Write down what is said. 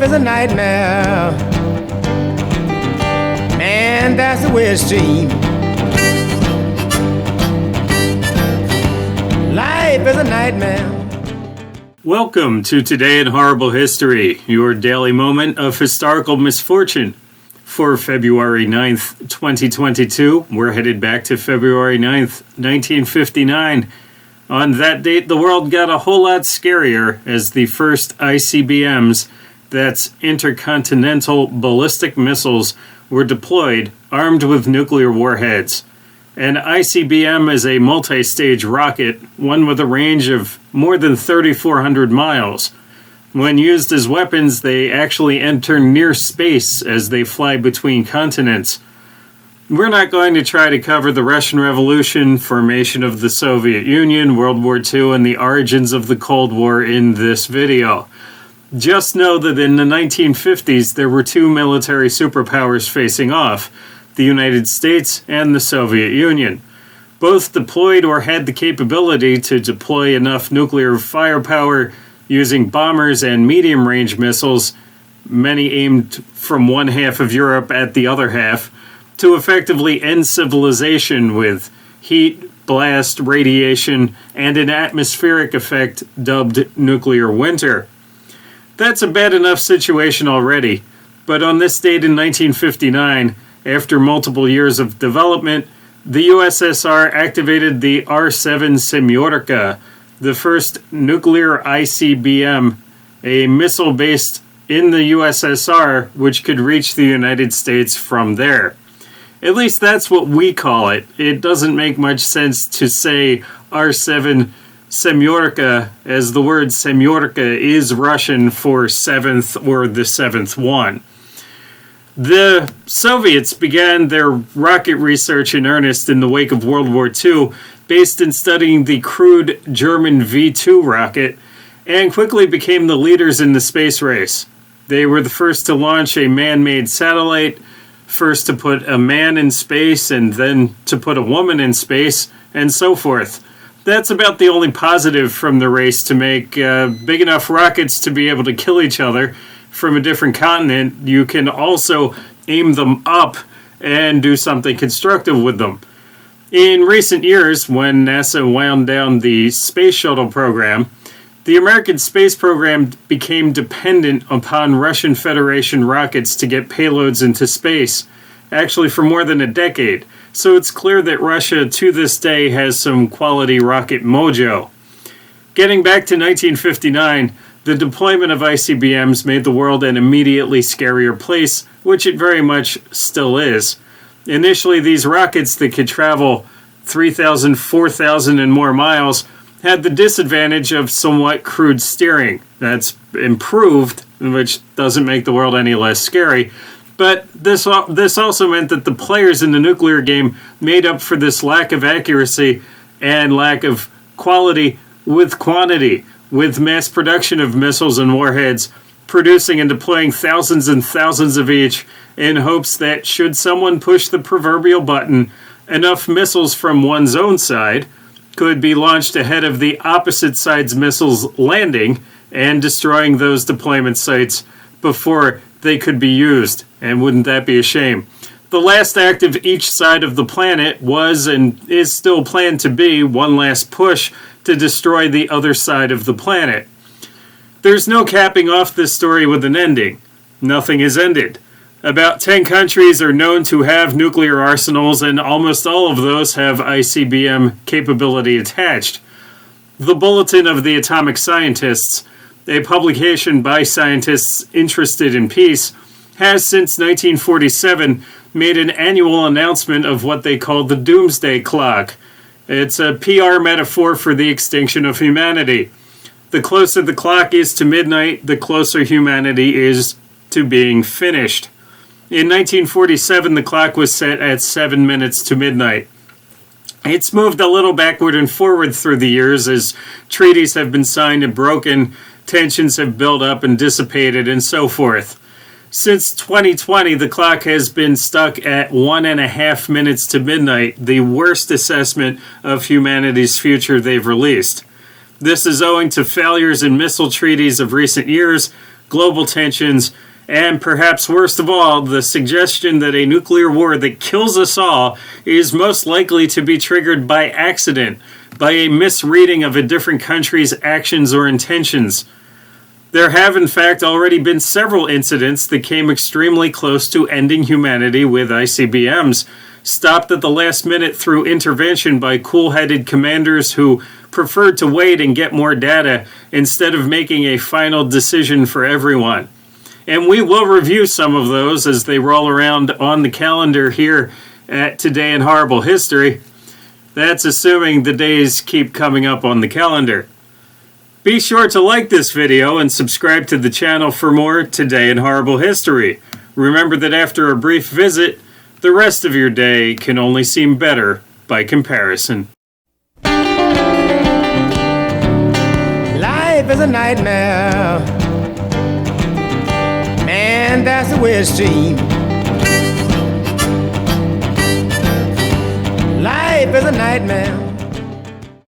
is a nightmare. Man, that's the way it seems. Life is a nightmare. Welcome to Today in Horrible History, your daily moment of historical misfortune. For February 9th, 2022, we're headed back to February 9th, 1959. On that date, the world got a whole lot scarier as the first ICBMs, that's intercontinental ballistic missiles, were deployed, armed with nuclear warheads. An ICBM is a multi-stage rocket, one with a range of more than 3,400 miles. When used as weapons, they actually enter near space as they fly between continents. We're not going to try to cover the Russian Revolution, formation of the Soviet Union, World War II, and the origins of the Cold War in this video. Just know that in the 1950s, there were two military superpowers facing off, the United States and the Soviet Union. Both deployed or had the capability to deploy enough nuclear firepower using bombers and medium-range missiles, many aimed from one half of Europe at the other half, to effectively end civilization with heat, blast, radiation, and an atmospheric effect dubbed nuclear winter. That's a bad enough situation already, but on this date in 1959, after multiple years of development, the USSR activated the R-7 Semyorka, the first nuclear ICBM, a missile based in the USSR which could reach the United States from there. At least that's what we call it. It doesn't make much sense to say R-7 Semyorka, as the word Semyorka is Russian for seventh or the seventh one. The Soviets began their rocket research in earnest in the wake of World War II, based in studying the crude German V-2 rocket, and quickly became the leaders in the space race. They were the first to launch a man-made satellite, first to put a man in space, and then to put a woman in space, and so forth. That's about the only positive from the race, to make big enough rockets to be able to kill each other from a different continent. You can also aim them up and do something constructive with them. In recent years, when NASA wound down the space shuttle program, the American space program became dependent upon Russian Federation rockets to get payloads into space, actually for more than a decade. So it's clear that Russia to this day has some quality rocket mojo. Getting back to 1959, the deployment of ICBMs made the world an immediately scarier place, which it very much still is. Initially, these rockets that could travel 3,000, 4,000 and more miles had the disadvantage of somewhat crude steering. That's improved, which doesn't make the world any less scary. But this also meant that the players in the nuclear game made up for this lack of accuracy and lack of quality with quantity, with mass production of missiles and warheads, producing and deploying thousands and thousands of each in hopes that should someone push the proverbial button, enough missiles from one's own side could be launched ahead of the opposite side's missiles landing and destroying those deployment sites before they could be used. And wouldn't that be a shame? The last act of each side of the planet was and is still planned to be one last push to destroy the other side of the planet. There's no capping off this story with an ending. Nothing is ended. About 10 countries are known to have nuclear arsenals, and almost all of those have ICBM capability attached. The Bulletin of the Atomic Scientists, a publication by scientists interested in peace, has since 1947 made an annual announcement of what they call the Doomsday Clock. It's a PR metaphor for the extinction of humanity. The closer the clock is to midnight, the closer humanity is to being finished. In 1947, the clock was set at 7 minutes to midnight. It's moved a little backward and forward through the years as treaties have been signed and broken, tensions have built up and dissipated, and so forth. Since 2020, the clock has been stuck at 1.5 minutes to midnight, the worst assessment of humanity's future they've released. This is owing to failures in missile treaties of recent years, global tensions, and perhaps worst of all, the suggestion that a nuclear war that kills us all is most likely to be triggered by accident, by a misreading of a different country's actions or intentions. There have, in fact, already been several incidents that came extremely close to ending humanity with ICBMs, stopped at the last minute through intervention by cool-headed commanders who preferred to wait and get more data instead of making a final decision for everyone. And we will review some of those as they roll around on the calendar here at Today in Horrible History. That's assuming the days keep coming up on the calendar. Be sure to like this video and subscribe to the channel for more Today in Horrible History. Remember that after a brief visit, the rest of your day can only seem better by comparison. Life is a nightmare. Man, that's the way it seems. Life is a nightmare.